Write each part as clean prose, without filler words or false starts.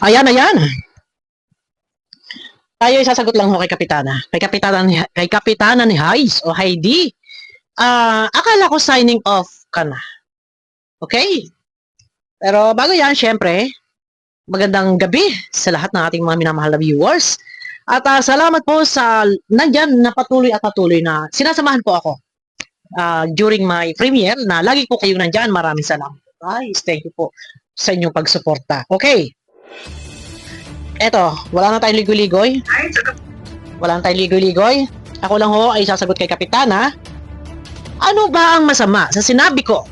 Ayan, ayan. Tayo sasagot lang ho kay Kapitana. Kay Kapitana ni Heiss o Heidi. Akala ko signing off ka na. Okay? Pero bago yan, syempre, magandang gabi sa lahat ng ating mga minamahal na viewers. At salamat po sa nandyan na patuloy na sinasamahan po ako during my premiere na lagi po kayong nandyan. Maraming salamat. Guys, thank you po sa inyong pagsuporta. Okay. Eto, wala na tayong ligoy-ligoy. Wala na tayong ligoy-ligoy. Ako lang ho ay sasagot kay Kapitana. Ano ba ang masama sa sinabi ko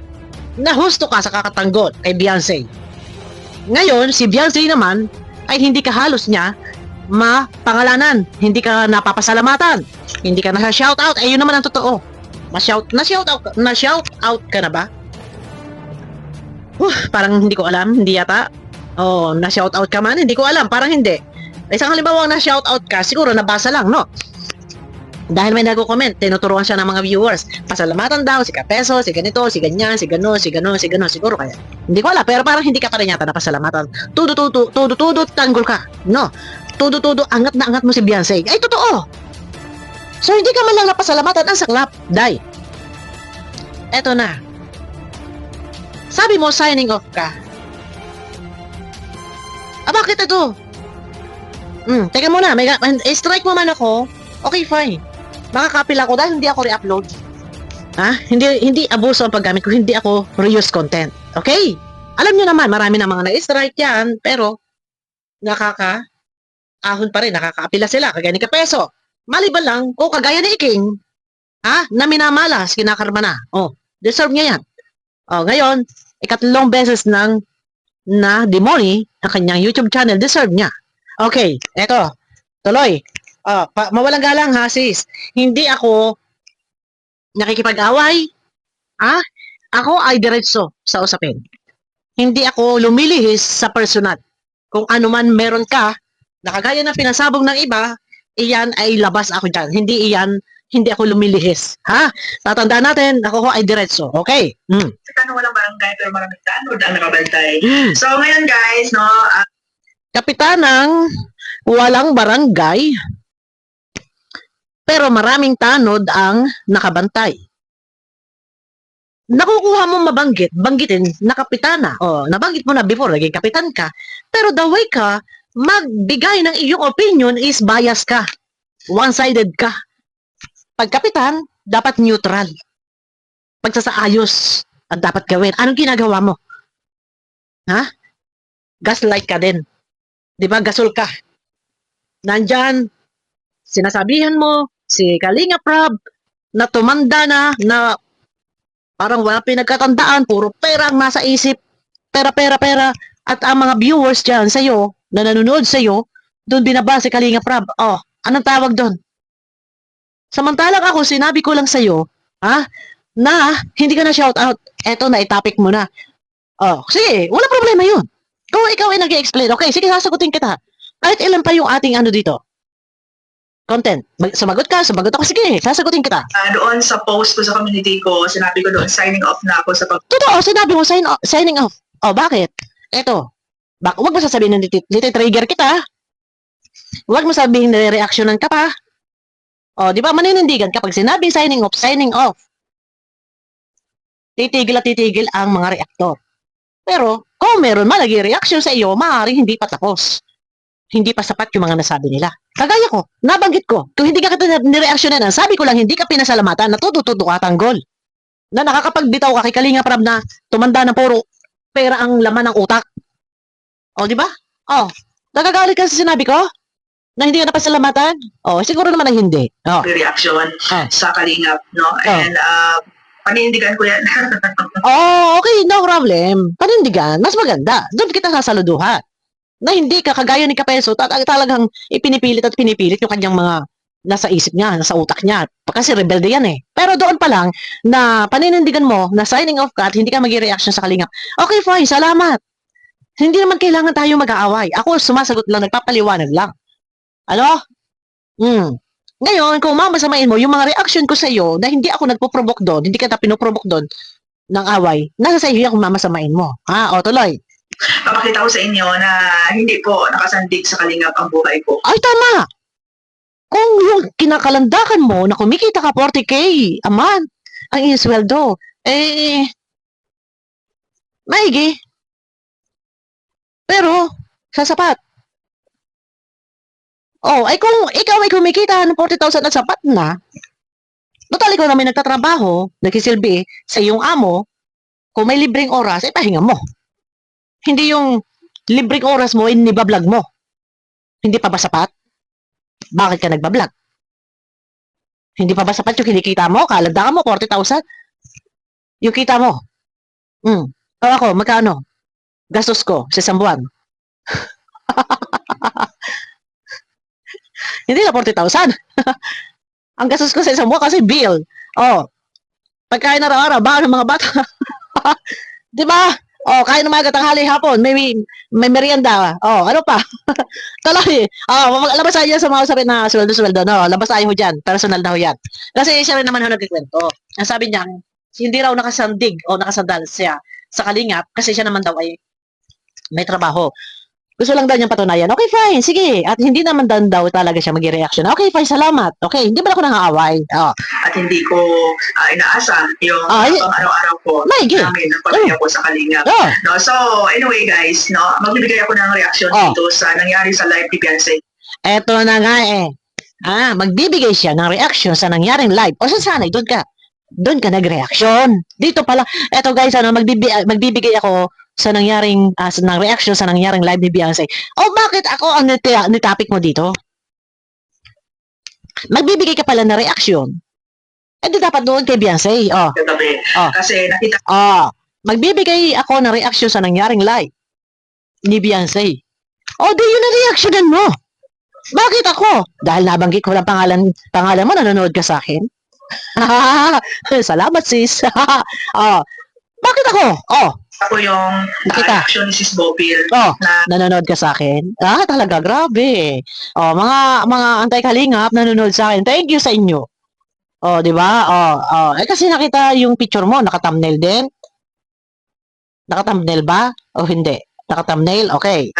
na husto ka sa kakatanggol kay Beyonce? Ngayon, si Beyonce naman ay hindi ka halos niya mapangalanan. Hindi ka napapasalamatan. Hindi ka na-shoutout. Eh, yun naman ang totoo. Na-shoutout ka na ba? Parang hindi ko alam. Hindi yata. Oh, na-shoutout ka man? Hindi ko alam. Parang hindi. Isang halimbawa na-shoutout ka, siguro nabasa lang, no? Dahil may nagko-comment, tinuturuan siya ng mga viewers. Pasalamatan daw, si Kapeso, si ganito, si ganyan, si gano, si gano, si gano. Siguro kaya. Hindi ko alam, pero parang hindi ka pa rin yata napasalamatan. Tudo, tanggol ka. No? Tudo, angat na angat mo si Beyonce. Ay, totoo. So, hindi ka man lang napasalamatan. Ang saklap. Day. Eto na. Sabi mo, signing off ka. Bakit ito? Teka muna, strike mo man ako. Okay, fine. Makakapil ako dahil hindi ako re-upload. Hindi abuso ang paggamit ko, hindi ako reuse content. Okay? Alam nyo naman, marami na mga na-strike yan, pero ahon pa rin, nakakaapila sila, kagaya ni Kapeso. Maliban lang, kagaya ni Iking, na minamalas, kinakarma na. Deserve niya yan. Ngayon, ikatlong beses na demoni ang kanyang YouTube channel, deserve niya. Okay, eto, tuloy. Mawalang galang ha, sis. Hindi ako nakikipag-away. Ako ay diretso sa usapin. Hindi ako lumilihis sa personal. Kung ano man meron ka, nakagaya ng pinasabog ng iba, iyan ay labas ako dyan. Hindi ako lumilihis. Tatandaan natin, ako ay diretso. Okay? Tanong walang barangay, pero maraming tanong ang nakabantay. So, ngayon guys, no, Kapitanang walang barangay, pero maraming tanod ang nakabantay. Nakukuha mo banggitin na kapitana. Nabanggit mo na before, naging kapitan ka, pero the way ka magbigay ng iyong opinion is bias ka. One-sided ka. Pag kapitan, dapat neutral. Pagsasaayos ang dapat gawin. Anong ginagawa mo? Gaslight ka din. Di ba, gasol ka. Nandyan, sinasabihan mo, si Kalinga Prab, na tumanda na parang wala pinagkatandaan, puro pera ang nasa isip, pera, at ang mga viewers dyan sa'yo, na nanonood sa'yo, doon binaba si Kalinga Prab. Anong tawag doon? Samantalang ako, sinabi ko lang sa'yo, na hindi ka na shoutout. Eto na, topic mo na. Sige, wala problema yun. Kung ikaw ay nag-explain, okay, sige, sasagutin kita. Kahit ilan pa yung ating dito. Content. Sumagot ako, sige, sasagutin kita. Doon sa post ko sa community ko, sinabi ko doon, signing off na ako sa Totoo, sinabi mo, signing off. Bakit? Eto, huwag mo sasabihin na nititrigger kita. Huwag mo sabihin na reactionan ka pa. Di ba, maninindigan kapag sinabing signing off. Titigil ang mga reaktor. Pero, kung meron man nag-reaction sa iyo, maaaring hindi pa tapos. Hindi pa sapat yung mga nasabi nila. Kagaya ko, nabanggit ko, kung hindi ka nireaksyonan, sabi ko lang, hindi ka pinasalamatan, natututo ka tanggol. Na nakakapagbitaw ka kay Kalinga Prab na tumanda na puro pera ang laman ng utak. Di ba? Nagagalit ka sa sinabi ko? Na hindi ka napasalamatan? Siguro naman na hindi. reaction sa Kalingap, no? And, panindigan ko yan. Okay, no problem. Panindigan, mas maganda. Doon kita sasaluduhan. Na hindi ka kagaya ni Kapeso, talagang pinipilit yung kanyang mga nasa isip niya, nasa utak niya. Kasi rebelde yan eh. Pero doon pa lang, na paninindigan mo, na signing off ka at hindi ka mag-reaction sa Kalingap. Okay, fine, salamat. Hindi naman kailangan tayo mag-aaway. Ako sumasagot lang, nagpapaliwanag lang. Ngayon, kung mamasamain mo, yung mga reaction ko sa iyo, na hindi ako nagpo-provoke doon, hindi ka na pinoprovoke doon ng away, nasa sa iyo kung mamasamain mo. Tuloy. papakita ko sa inyo na hindi po nakasandig sa kalingap ang buhay ko. Ay, tama! Kung yung kinakalandakan mo na kumikita ka 40K a month, ang iyong sweldo, maigi. Pero, sasapat. Oh, ay kung ikaw ay kumikita ng 40,000 at sapat na, total ikaw naman nagtatrabaho, nagsisilbi sa iyong amo, kung may libreng oras, ay pahinga mo. Hindi yung libreng oras mo, inibablog mo. Hindi pa ba sapat? Bakit ka nagbablog? Hindi pa ba sapat yung kinikita mo? Kalandakan mo, 40,000? Yung kita mo. O ako, magkano? Gastos ko sa isang buwan. Hindi na 40,000. Ang gastos ko sa isang buwan kasi bill. Oh, pagkain araw-araw, baka ng mga bata. Di ba? Oh, kain ng mga tanghali hapon, may merienda. Oh, ano pa? Tuloy. Oh, labas tayo sa mga usapin na sweldo, no? Labas tayo ho dyan. Personal na ho yan. Kasi siya rin naman ho nagkikwento. Ang sabi niya, hindi raw nakasandig o nakasandal siya sa kalingap kasi siya naman daw ay may trabaho. Gusto lang daw niyang patunayan. Okay, fine. Sige. At hindi naman daw talaga siya mag-reaction. Okay, fine. Salamat. Okay. Hindi ba ako nangaaway? Oh. At hindi ko inaasa yung araw-araw ko Maigi. namin ng pamilya ko sa kalingap. No, so, anyway guys, no, magbibigay ako ng reaction dito sa nangyari sa live ni Beyonce. Eto na nga eh. Magbibigay siya ng reaction sa nangyaring live. O sanay, doon ka. Doon ka nag-reaction. Dito pala. Eto guys, magbibigay ako sa nangyaring ng reaction sa nangyaring live ni Beyonce. O bakit ako ang topic mo dito? Magbibigay ka pala ng reaction. Di dapat doon kay Beyonce. Kasi nakita magbibigay ako ng reaction sa nangyaring live ni Beyonce. Di yun ang reactionan mo. Bakit ako? Dahil nabanggit ko lang pangalan mo, nanonood ka sa akin. Salamat sis. Bakit ako? Ako yung reaction ni Sis Bopil na nanonood ka sa akin. Talaga, grabe. Mga antay-kalingap nanonood sa akin. Thank you sa inyo. Di ba? Kasi nakita yung picture mo, naka-thumbnail din. Naka-thumbnail ba? O hindi? Naka-thumbnail? Okay.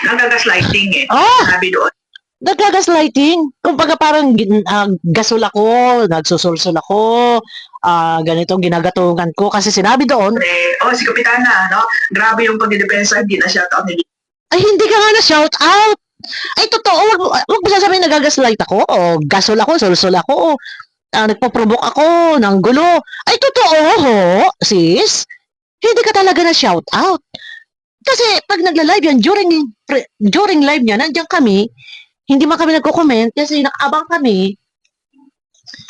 Nagagaslighting sabi doon. Nagagaslighting? Kumbaga parang gasol ako, nagsusulsul ako, ganitong ginagatungan ko kasi sinabi doon. Si Kapitana, no? Grabe yung pagdedepensa, hindi na shout out ni. Ay, hindi ka nga na shout out. Ay, totoo, wag mo sasabihin nagagaslight ako, o gasol ako, sulsul ako, nagpo-provoke ako ng gulo. Ay, totoo, sis. Hindi ka talaga na shout out. Kasi pag nagla-live yan, during live niya, nandiyan kami, hindi man kami nagko-comment kasi nakaabang kami.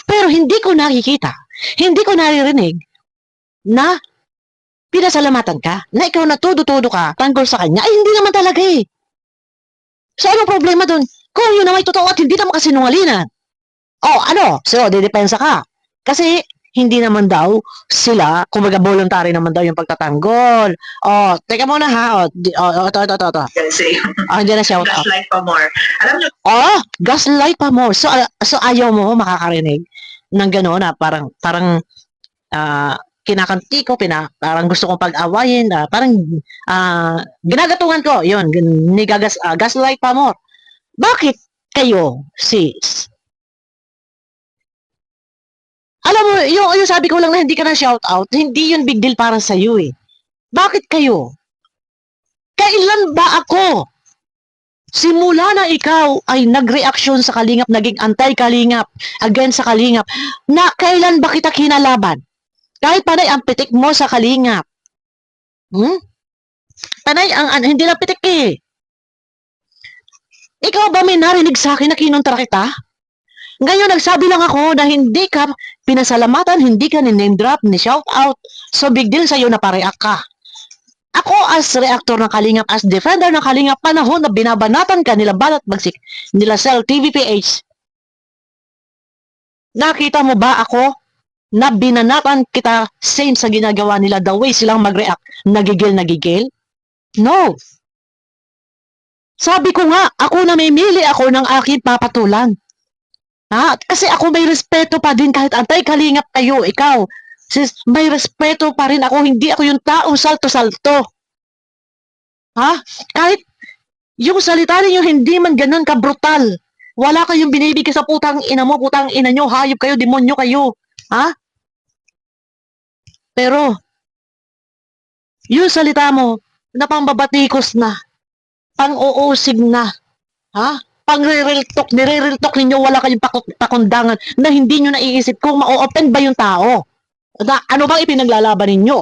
Pero hindi ko nakikita, hindi ko naririnig na pinasalamatan ka, na ikaw natudo-todo ka tungkol sa kanya. Ay, hindi naman talaga eh. So, anong problema dun? Kung yun na may totoo at hindi naman kasinungalingan. So, didepensa ka. Kasi, hindi naman daw sila, kumbaga voluntary naman daw yung pagtatanggol. Teka muna ha. Ito. Hindi na shout out. Gaslight pa more. Alam nyo? Gaslight pa more. So ayaw mo makakarinig ng gano'n na parang kinakanti ko, parang gusto kong pag-awayin, parang ginagatungan ko. Yun, gaslight pa more. Bakit kayo, sis? Alam mo, yung sabi ko lang na hindi ka na shout out, hindi yun big deal para sa iyo eh. Bakit kayo? Kailan ba ako? Simula na ikaw ay nag-reaction sa kalingap, naging anti-kalingap, against sa kalingap, na kailan ba kita kinalaban? Kahit panay ang pitik mo sa kalingap. Panay ang hindi lang pitik eh. Ikaw ba may narinig sa akin na kinontra kita? Ngayon, nagsabi lang ako na hindi ka pinasalamatan, hindi ka ni-name drop, ni shout out. So, big deal sa'yo na pareact ka. Ako as reactor ng Kalingap, as defender ng Kalingap, panahon na binabanatan ka nila Balat Bagsik, nila Cell, TVPH. Nakita mo ba ako na binanatan kita same sa ginagawa nila, the way silang mag-react, nagigil? No. Sabi ko nga, ako na may mili ako ng aking papatulan. Kasi ako may respeto pa din kahit antay-kalingap kayo, ikaw. Sis, may respeto pa rin ako, hindi ako yung taong salto-salto. Ha? Kahit yung salita ninyo hindi man ganun ka-brutal. Wala kayong binibigay sa putang ina mo, putang ina nyo, hayop kayo, demonyo kayo. Ha? Pero, yung salita mo, na pambabatikos na, pang-uusig na, ha? Pang-reriltok, nire-real ninyo, wala kayong pakundangan na hindi nyo naiisip kung ma-open ba yung tao. Na, ano bang ipinaglalaban ninyo?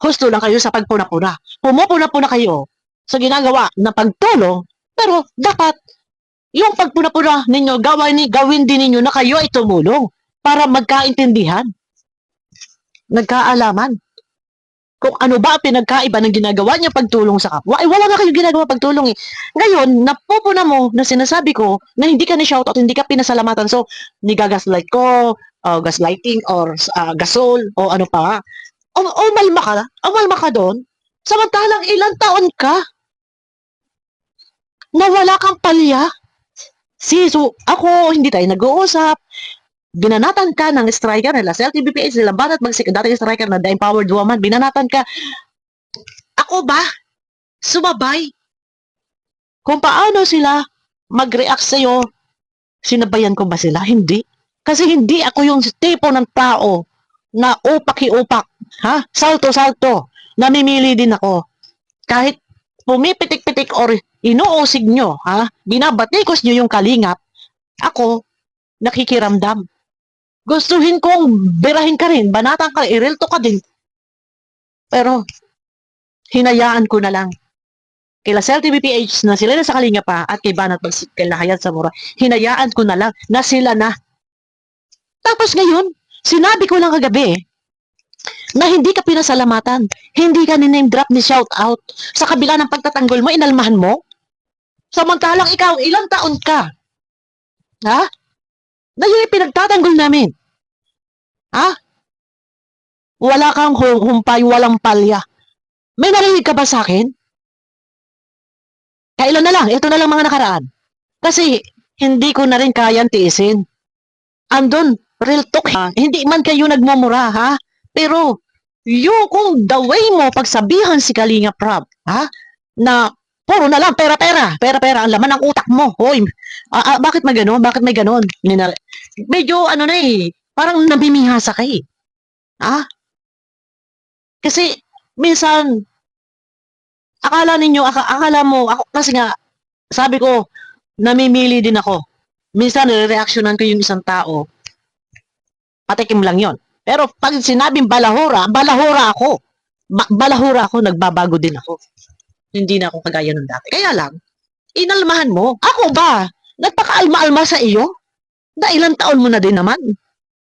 Husto lang kayo sa pagpuna-puna. Pumupuna-puna kayo sa ginagawa na pagtulong, pero dapat yung pagpuna-puna ninyo, gawin din ninyo na kayo ay tumulong para magkaintindihan, nagkaalaman. Kung ano ba ang pinagkaiba ng ginagawa niya pagtulong sa kapwa, ay wala nga kayong ginagawa pagtulong eh. Ngayon, napupuna mo na sinasabi ko na hindi ka ni-shoutout, hindi ka pinasalamatan, so nigagaslight ko, gaslighting, or gasol, o ano pa. Umalma ka doon, samantalang ilang taon ka na wala kang palya. So, ako, hindi tayo nag-uusap, binanatan ka ng striker nila, sa LTBPH nila, Banat Magsik, dating striker na The Empowered Woman, binanatan ka. Ako ba? Sumabay. Kung paano sila mag-react sa'yo, sinabayan ko ba sila? Hindi. Kasi hindi ako yung tipo ng tao na upak-iupak, ha? Salto-salto. Namimili din ako. Kahit pumipitik-pitik or inuusig nyo, ha? Binabatikos nyo yung kalingap, ako, nakikiramdam. Gustuhin kong birahin ka rin, banatan ka, irilto ka din. Pero, hinayaan ko na lang. Kila Cel TVPH na sila na sa kalinga pa at kay Banat Magsik, kay Lahayat Zamora, hinayaan ko na lang na sila na. Tapos ngayon, sinabi ko lang kagabi na hindi ka pinasalamatan, hindi ka ni-name drop ni shout out. Sa kabila ng pagtatanggol mo, inalmahan mo. Samantalang ikaw, ilang taon ka? Ha? Na yun yung pinagtatanggol namin. Ha? Wala kang humpay, walang palya. May narinig ka ba sa akin? Kailan na lang, ito na lang mga nakaraan. Kasi, hindi ko na rin kayang tiisin. Andun, real talk, ha? Hindi man kayo nagmumura, ha? Pero, yung kung the way mo pagsabihan si Kalinga Prab, ha? Na, puro na lang, pera, ang laman ng utak mo. Hoy, bakit may ganon? Bakit may ganon? Medyo, ano na eh, parang nabimihasa ka eh. Ha? Kasi, minsan, akala mo, ako, kasi nga, sabi ko, namimili din ako. Minsan, nire-reactionan ko yung isang tao, patikim lang yon. Pero pag sinabing balahura ako. Balahura ako, nagbabago din ako. Hindi na ako kagaya ng dati. Kaya lang, inalmahan mo. Ako ba? Nagpakaalma-alma sa iyo? Na ilang taon mo na din naman.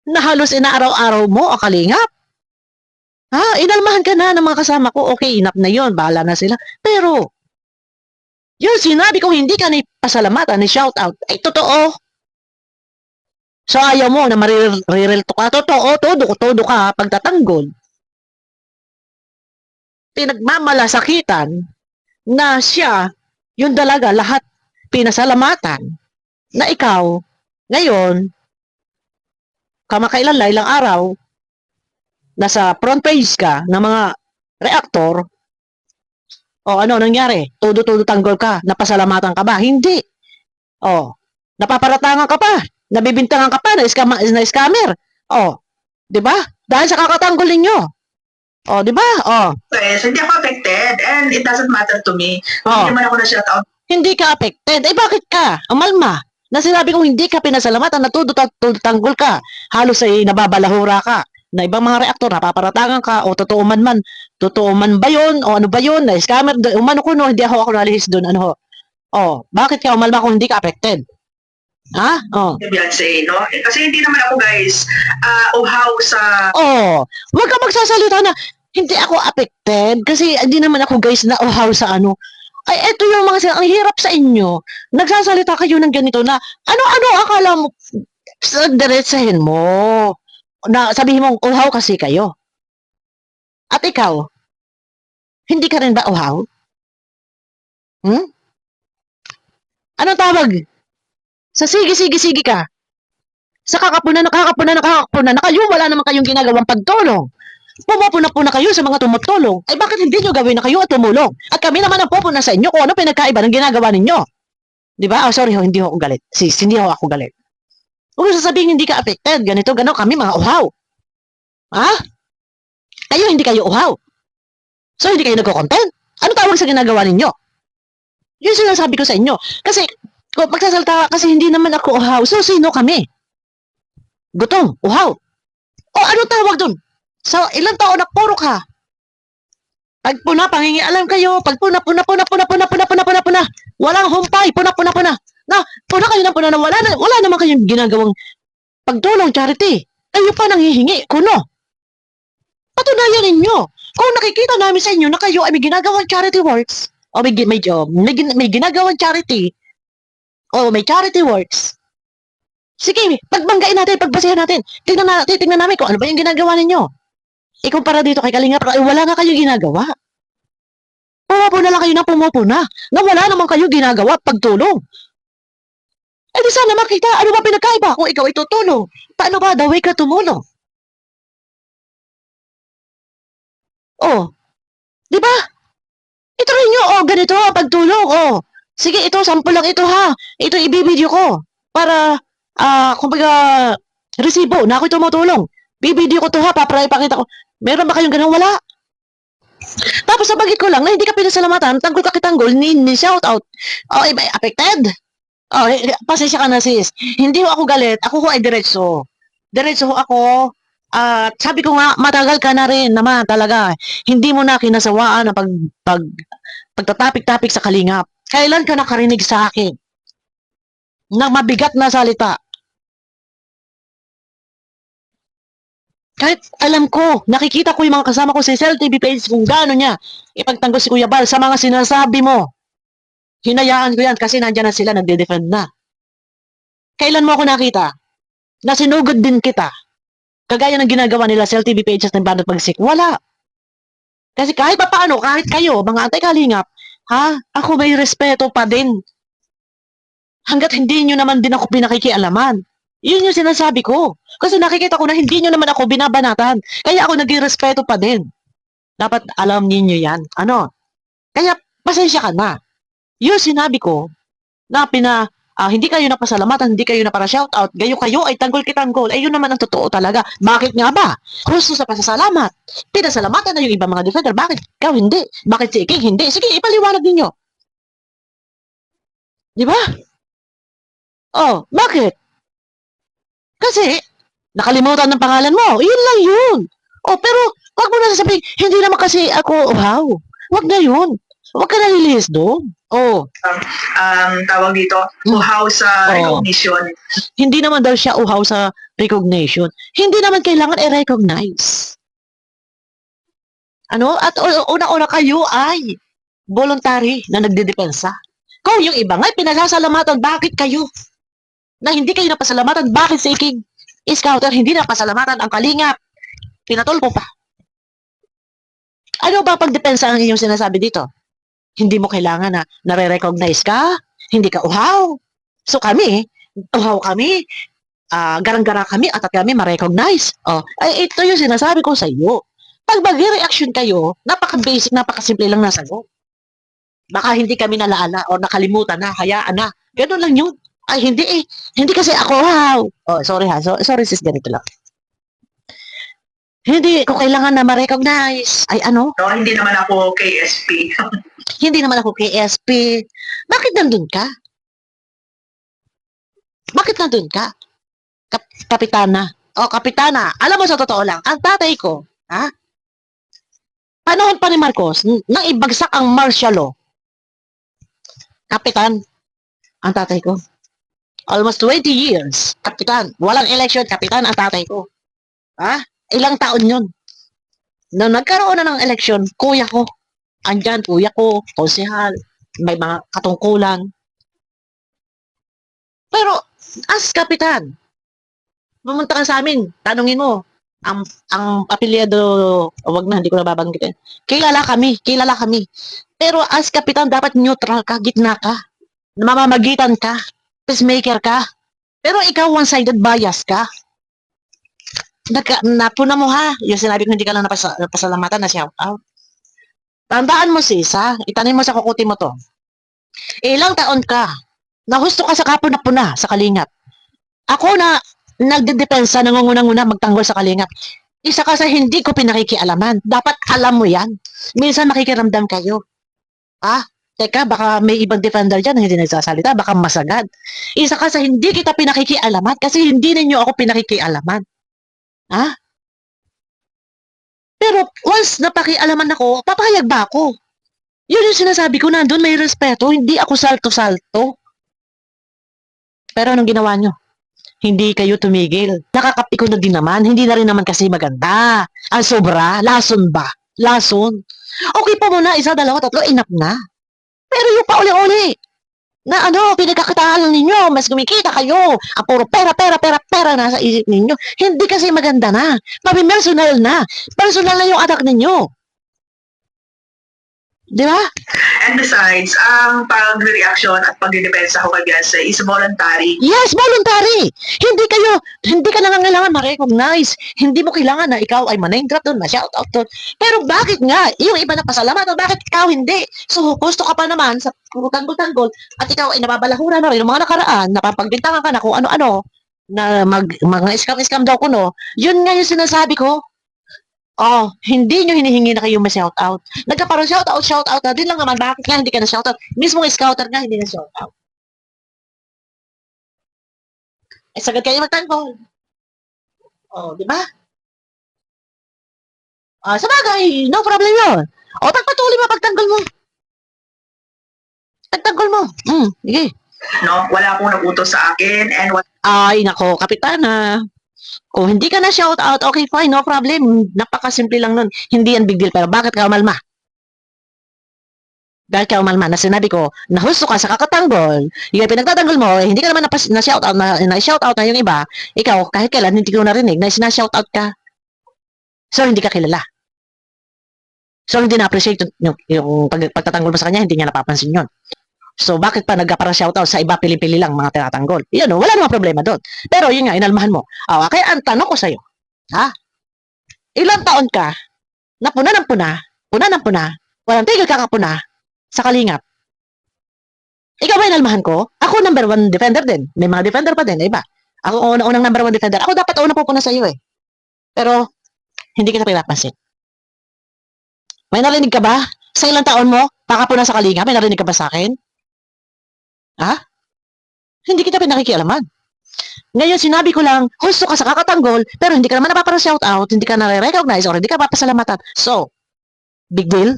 Na halos inaaraw-araw mo, o kalingap. Ha? Inalmahan ka na ng mga kasama ko. Okay, enough na yon. Bahala na sila. Pero, yung sinabi ko hindi ka ni pasalamatan, ni shout out, ay totoo. So ayaw mo na marirelto ka. Totoo, todo ka pagtatanggol. Pinagmamalasakitan na siya, yung dalaga, lahat pinasalamatan na ikaw, ngayon, kamakailan lang, ilang araw, nasa front page ka ng mga reactor, o ano nangyari? Todo tanggol ka, napasalamatan ka ba? Hindi. O, napaparatangan ka pa, nabibintangan ka pa na scammer. O, di ba? Dahil sa kakatanggol ninyo. O, di ba? O. Yes, hindi ako affected and it doesn't matter to me. Oh. Hindi naman ako na-shout out. Hindi ka affected. Eh bakit ka? Umalma. Na sinabi kong hindi ka pinasalamatan, natutanggol ka. Halos ay nababalahura ka. Na ibang mga reaktor, napaparatangan ka, o totoo man ba yun, o ano ba yun, na scammer, umano ko no, hindi ako nalihis doon, ano ho. O, bakit ka umalma kung hindi ka affected? Ha? Oh. Beyonce, no? Kasi hindi naman ako, guys, uhaw sa... Oh, wag ka magsasalita na, hindi ako affected, kasi hindi naman ako, guys, na uhaw sa ano. Ay, eto yung mga ang hirap sa inyo. Nagsasalita kayo ng ganito na, ano-ano akala mo, diretsahin mo. Na sabihin mong, uhaw kasi kayo. At ikaw, hindi ka rin ba uhaw? Hmm? Anong tawag? Sa sige ka. Sa kakapunan na kayo, wala naman kayong ginagawang pagtulong. pumupuna-puna kayo sa mga tumutulong. Ay bakit hindi nyo gawin na kayo at tumulong? At kami naman ang pupuna sa inyo kung ano pinagkaiba ng ginagawa ninyo. Di ba? Oh, sorry, hindi ako galit. Hindi ako galit. Huwag mo sasabihin hindi ka affected. Ganito, gano'n. Kami mga uhaw. Ha? Kayo, hindi kayo uhaw. So, hindi kayo nagko-content? Ano tawag sa ginagawa ninyo? Yun sinasabi ko sa inyo. Kasi, kung magsasalta kasi hindi naman ako uhaw. So, sino kami? Gutom, uhaw. O, ano tawag dun? So, ilang taon na puro ka? Pagpuna, pangingialam kayo. Pagpuna. Walang humpay. Puna. Na, puna kayo ng puna na wala naman kayong ginagawang pagtulong, charity. Kayo pa nanghihingi. Kuno. Patunayan ninyo. Kung nakikita namin sa inyo na kayo ay may ginagawang charity works, o may ginagawang charity, o may charity works, sige, pagbanggain natin, pagbasihan natin. Tingnan namin kung ano ba yung ginagawa ninyo. Ikumpara dito kay Kalinga, wala nga kayong ginagawa. Pumupuna lang kayo na pumupuna. Na wala naman kayo ginagawa pagtulong. Eh di sana makita, ano ba pinagkaiba kung ikaw ay tutulong? Paano ba the way ka tumulong? Oh, di ba? Ito rin nyo, ganito, pagtulong, Sige, ito, sample lang ito ha. Ito ibibideo ko. Para, kumbaga, resibo na ako'y tumutulong. Bibideo ko to ha, ipakita ko. Meron ba kayong ganun? Wala. Tapos sabagit ko lang na hindi ka pinasalamatan, tanggol ka kitanggol, ni shout out. Oh, iba, affected? Oh, pasensya ka na sis. Hindi ho ako galit, ako ho ay diretso. Diretso ho ako. At sabi ko nga, matagal ka na rin naman talaga. Hindi mo na kinasawaan na pagtatapik-tapik sa kalingap. Kailan ka nakarinig sa akin ng mabigat na salita? Kahit alam ko, nakikita ko yung mga kasama ko sa Cell TV page kung gaano niya ipagtanggol si Kuya Bal sa mga sinasabi mo. Hinayaan ko yan kasi nandyan na sila, nagde-defend na. Kailan mo ako nakita na sinugod din kita? Kagaya ng ginagawa nila Cell TV pages ng Banat Pagsik. Wala. Kasi kahit pa paano, kahit kayo, mga antay-kalingap, ako may respeto pa din. Hanggat hindi nyo naman din ako pinakikialaman. Yun yung sinasabi ko. Kasi nakikita ko na hindi nyo naman ako binabanatan. Kaya ako naging respeto pa din. Dapat alam ninyo yan. Ano? Kaya pasensya ka na. Yung sinabi ko na hindi kayo napasalamatan, hindi kayo napara-shoutout, kayo ay tanggol-kitanggol, yun naman ang totoo talaga. Bakit nga ba? Gusto sa pasasalamat. Pinasalamatan na yung ibang mga defender. Bakit ikaw hindi? Bakit si Iking hindi? Sige, ipaliwanag ninyo. Di ba? Oh, bakit? Kasi, nakalimutan ng pangalan mo. Yun lang yun. Oh, pero, wag mo na sasabihin, hindi naman kasi ako, wow. Wag na yun. Wag ka nalilihis doon. Oh. Tawag dito, uhaw sa recognition. Hindi naman daw siya uhaw sa recognition. Hindi naman kailangan i-recognize. Ano? At una-una kayo ay voluntary na nagdedepensa. Kung yung iba nga'y pinasasalamatan, bakit kayo? Na hindi kayo napasalamatan, bakit si King Scouter hindi napasalamatan ang Kalingap? Pinatol mo pa. Ano ba pagdepensa ang inyong sinasabi dito? Hindi mo kailangan na nare-recognize ka, hindi ka uhaw. So kami, uhaw kami, garang-gara kami at kami ma-recognize. Ito yung sinasabi ko sa iyo. Pag mag-reaction kayo, napaka-basic, napaka-simple lang na sagot. Baka hindi kami nalaala o nakalimutan na, hayaan na. Ganun lang yun. Ay, hindi kasi ako, wow. Sorry ha. Sorry sis, ganito lang. Hindi ko kailangan na ma-recognize. Ay, ano? No, hindi naman ako KSP. Hindi naman ako KSP. Bakit nandun ka? Bakit nandun ka? Kapitana. Kapitana. Alam mo sa totoo lang, ang tatay ko, panahon pa ni Marcos, nang ibagsak ang martial law. Kapitan, ang tatay ko. Almost 20 years, kapitan. Walang election, kapitan ang tatay ko. Ilang taon yun? Nung nagkaroon na ng election, kuya ko. Andyan, kuya ko, konsehal, may mga katungkulan. Pero, as kapitan, pumunta ka sa amin, tanungin mo, ang apelyado, wag na, hindi ko na babanggitin. Kilala kami. Pero as kapitan, dapat neutral ka, gitna ka. Mamamagitan ka. Peacemaker ka. Pero ikaw one-sided bias ka. napuna mo ha. Yung sinabi ko hindi ka lang napasalamatan na shout out. Tandaan mo sis ha, itanin mo sa kukuti mo to. Ilang taon ka, nahusto ka sa kapuna-puna sa Kalingap. Ako na nagdedepensa, nangungunang-una magtanggol sa Kalingap. Isa ka sa hindi ko pinakikialaman. Dapat alam mo yan. Minsan makikiramdam kayo. Teka, baka may ibang defender dyan na hindi nagsasalita, baka masagad. Isa ka sa hindi kita pinakikialaman kasi hindi ninyo ako pinakikialaman. Pero once napakialaman ako, papayag ba ako? Yun yung sinasabi ko, nandun may respeto, hindi ako salto-salto. Pero anong ginawa nyo? Hindi kayo tumigil. Nakakapi ko na din naman, hindi na rin naman kasi maganda. Ang sobra, lason ba? Lason. Okay po muna, isa, dalawa, tatlo, enough na. Pero yung pauli-uli, na pinagkakitaan ninyo, mas kumikita kayo, ang puro pera na sa isip ninyo. Hindi kasi maganda na. Personal na. Personal na yung anak ninyo. Di ba? And besides, ang pag-reaction at pag-depensa ko kay Beyonce is voluntary. Yes, voluntary. Hindi ka nangangailangan ma-recognize. Hindi mo kailangan na ikaw ay ma-name drop doon, ma-shout out doon. Pero bakit nga? Yung iba na pasalamatan, bakit ikaw hindi? So, gusto ka pa naman sa tanggol-tanggol at ikaw ay nababalahura na rin ng mga nakaraan, napapagbintangan ka na kung ano-ano, na mga scam-scam daw kuno. Yun nga yung sinasabi ko. Hindi nyo hinihingi na kayo ma-shout out. Nagkaparang shout out na din lang naman. Bakit nga hindi ka na shout out? Mismong scouter nga hindi na shout out. Sagad kayo magtanggol. Di ba? Sa bagay, no problem yun. Pagpatuloy mo pagtanggol mo. Pagtanggol mo. Sige. No, wala akong nagutos sa akin and Ay, nako, kapitana. Kung hindi ka na shout out, okay, fine, no problem. Napakasimple lang nun. Hindi yan big deal. Pero bakit ka umalma? Dahil ka umalma na sinabi ko, nahusto ka sa kakatanggol, yung pinagtatanggol mo, hindi ka naman na-shout out na-shout out na yung iba, ikaw, kahit kailan, hindi ko narinig na sina-shout out ka. So, hindi ka kilala. So, hindi na-appreciate yung pagtatanggol mo sa kanya, hindi niya napapansin yun. So, bakit pa nagka-parang shoutout sa iba, pili-pili lang mga tinatanggol? Yan, wala namang problema doon. Pero yun nga, inalmahan mo. Kaya ang tanong ko sa'yo, ilang taon ka, na puna ng puna, walang tigil ka kapuna, sa Kalingap? Ikaw ba inalmahan ko? Ako number one defender din. May mga defender pa din, iba. Ako unang number one defender. Ako dapat una pupuna sa'yo eh. Pero, hindi kita pinapansin. May narinig ka ba? Sa ilang taon mo, pakapuna sa Kalingap, may narinig ka ba sa akin? Hindi kita pinakikialaman. Ngayon, sinabi ko lang, gusto ka sa kakatanggol, pero hindi ka naman napaparang-shout out, hindi ka nare-recognize, or hindi ka papasalamatan. So, big deal?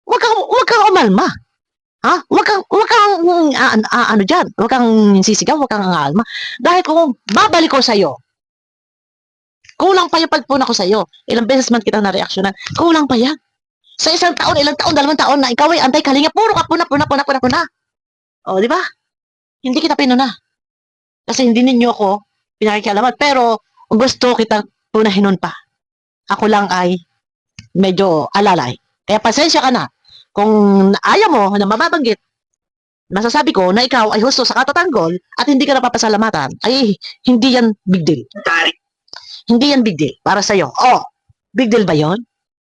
Huwag kang umalma. Huwag kang dyan. Huwag kang sisigaw, huwag kang aalma. Dahil kung babalik ko sa'yo, kulang pa yung pagpuna ko sa'yo. Ilang beses man kita na-reactionan, kulang pa yan. Sa isang taon, ilang taon, 2 taon na ikaw ay antay-kalinga, puro ka puna. Di ba? Hindi kita pinuna. Kasi hindi ninyo ako pinakikialaman. Pero gusto kita punahin nun pa. Ako lang ay medyo alalay. Kaya pasensya ka na. Kung ayaw mo na mababanggit, masasabi ko na ikaw ay husto sa katatanggol at hindi ka napapasalamatan, ay hindi yan big deal. Hindi yan big deal para sa'yo. Big deal ba yon?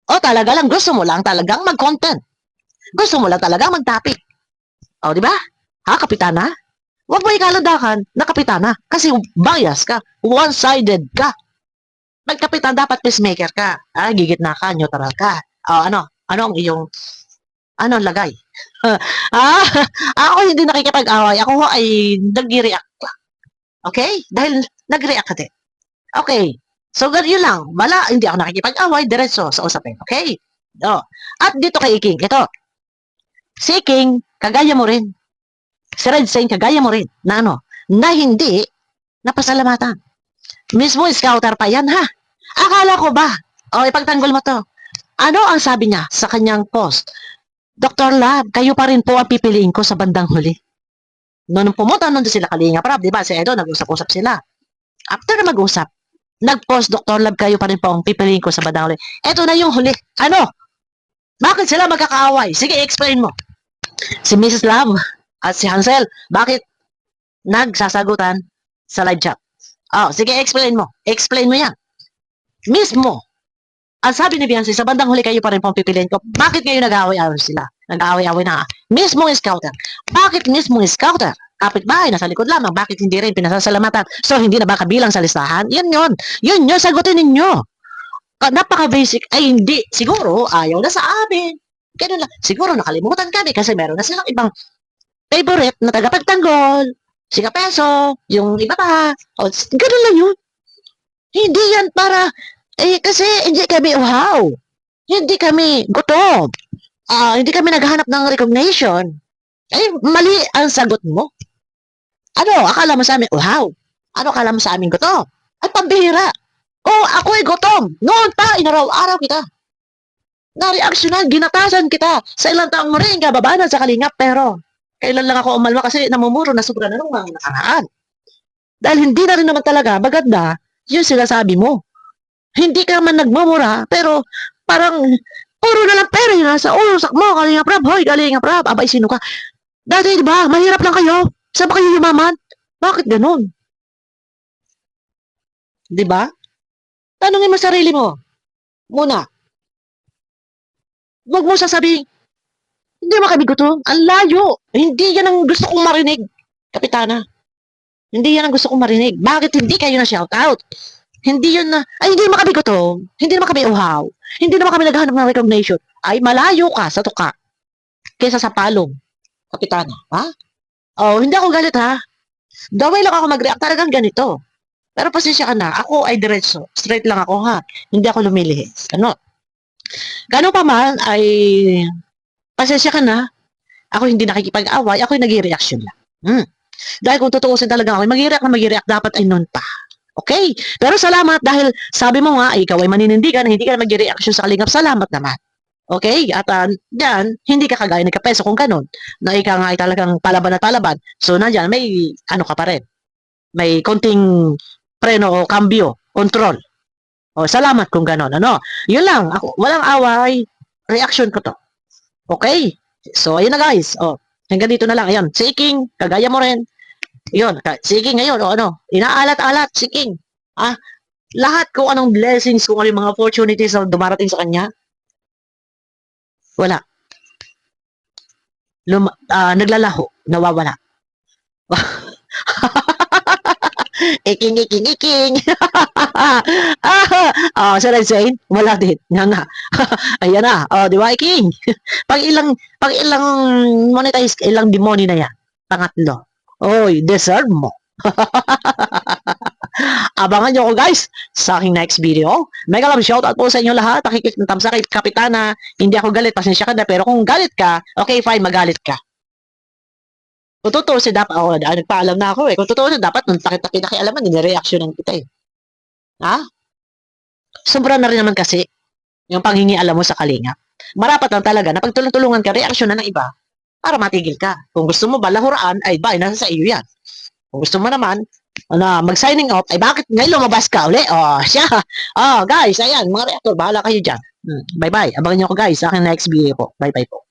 Talaga lang gusto mo lang talagang mag-content. Gusto mo lang talagang mag-topic. Di ba? Kapitana? Huwag mo ikalandakan na kapitana kasi bias ka, one-sided ka. Nagkapitan, dapat peacemaker ka. Gigitna ka, neutral ka. Ano ang iyong lagay? Ako hindi nakikipag-away. Ako ay nag-react lang. Okay? Dahil nag-react ka din. Okay. So, yun lang. Hindi ako nakikipag-away. Diretso sa usapin. Okay? At dito kay Iking, ito. Si Iking, kagaya mo rin. Si Red Saint, kagaya mo rin. Na hindi napasalamatan. Mismo scouter pa yan, ha? Akala ko ba? Ipagtanggol mo to. Ano ang sabi niya sa kanyang post? Dr. Lab, kayo pa rin po ang pipiliin ko sa bandang huli. Noong pumunta, nandun sila Kalinga Prab, di ba? Si Edo, nag-usap-usap sila. After na mag-usap, nag-post, Dr. Lab, kayo pa rin po ang pipiliin ko sa bandang huli. Eto na yung huli. Bakit sila magkakaaway? Sige, explain mo. Si Mrs. Love at si Hansel, bakit nagsasagutan sa live chat? Oh, sige, explain mo. Explain mo yan. Mismo. Ang sabi ni Beyonce, sa bandang huli kayo pa rin pong pipiliin ko. Bakit ngayon nag-aaway-aaway sila? Nag-aaway-aaway na. Mismong scouter. Bakit mismong scouter? Kapitbahay, nasa likod lamang. Bakit hindi rin pinasasalamatan? So, hindi na ba kabilang sa listahan? Yan yun. Yun yun, sagutin ninyo. Napaka-basic. Ay, hindi. Siguro, ayaw na sa amin. Ganun lang. Siguro nakalimutan kami kasi meron na silang ibang favorite na tagapagtanggol. Si Kapeso, yung iba pa. O, ganun lang yun. Hindi yan para kasi hindi kami uhaw. Hindi kami gutom. Hindi kami naghahanap ng recognition. Mali ang sagot mo. Ano, akala mo sa amin uhaw? Ano akala mo sa amin gutom? Ay, pambihira. Ako ay gutom. Noon pa, inaraw-araw kita. Nareaksyonan, ginatasan kita. Sa ilang taong mo rin, kababanan sa kalingap, pero kailan lang ako umalma kasi namumuro na sobra na nung mga nakaraan. Dahil hindi na rin naman talaga maganda yung sinasabi mo. Hindi ka man nagmumura, pero parang puro na lang pera yun nasa usak mo, Kalingap Rab, hoy, Kalingap Rab, abay, sino ka? Dati, di ba, mahirap lang kayo. Saan ba kayo yumaman? Bakit ganun? Di ba? Tanungin mo sarili mo. Muna. Huwag mo sasabihin, hindi mo kami gutom. Ang layo. Hindi yan ang gusto kong marinig, Kapitana. Hindi yan ang gusto kong marinig. Bakit hindi kayo na shout out? Hindi yun na, hindi naman kami gutom. Hindi naman kami uhaw. Hindi naman kami naghahanap ng recognition. Ay, malayo ka sa tuka. Kesa sa palong. Kapitana, ha? Hindi ako galit, ha? Daway lang ako mag-react. Talagang ganito. Pero pasensya ka na. Ako ay diretso. Straight lang ako, ha? Hindi ako lumilihis. Ano? Gano'n pa man, ay pasensya ka na. Ako hindi nakikipag-away. Ako yung nag-i-reaction lang. Dahil kung tutuusin talaga ako, mag-i-react dapat ay noon pa. Okay? Pero salamat dahil sabi mo nga, ikaw ay maninindigan, hindi ka na mag-reaction sa Kalingap. Salamat naman. Okay? At dyan, hindi ka kagaya ng Kapeso kung ganun. Na ikaw nga ay talagang palaban at palaban. So, nandyan, may ano ka pa rin. May konting preno o cambio, control. Salamat kung ganun. Ano? Yun lang. Ako, walang away. Reaction ko to. Okay? So, ayun na guys. Hanggang dito na lang. Ayan. Si King, kagaya mo rin. Yun, sige ngayon, inaalat-alat, si King. Lahat kung anong blessings, kung ano yung mga opportunities na dumarating sa kanya, wala. Naglalaho, nawawala. Iking. Si Red Zane, wala din. Nga. Ayan na. Di ba, Iking? pag ilang monetize, ilang demoni na yan. Pangatlo. Deserve mo. Abangan nyo ko guys sa aking next video. Mega love shoutout po sa inyo lahat. Nakiklik ng thumbs up kay Kapitana. Hindi ako galit, pasensya ka na. Pero kung galit ka, okay fine, magalit ka. Kung totoo siya dapat, nagpaalam na ako eh. Kung totoo siya dapat, nung takialaman, nire-reactionan kita eh. Ha? Sobra na rin naman kasi yung panghingi alam mo sa Kalingap. Marapat lang talaga na pagtulong-tulungan ka, reaksyonan ng iba para matigil ka. Kung gusto mo ba lahuraan, ay ba, nasa sa iyo yan. Kung gusto mo naman, mag-signing off, ay bakit ngayon lumabas ka uli? Siya. Guys, ayan, mga reactor, bahala kayo dyan. Bye-bye. Abangan nyo ko guys sa aking next video po. Bye-bye po.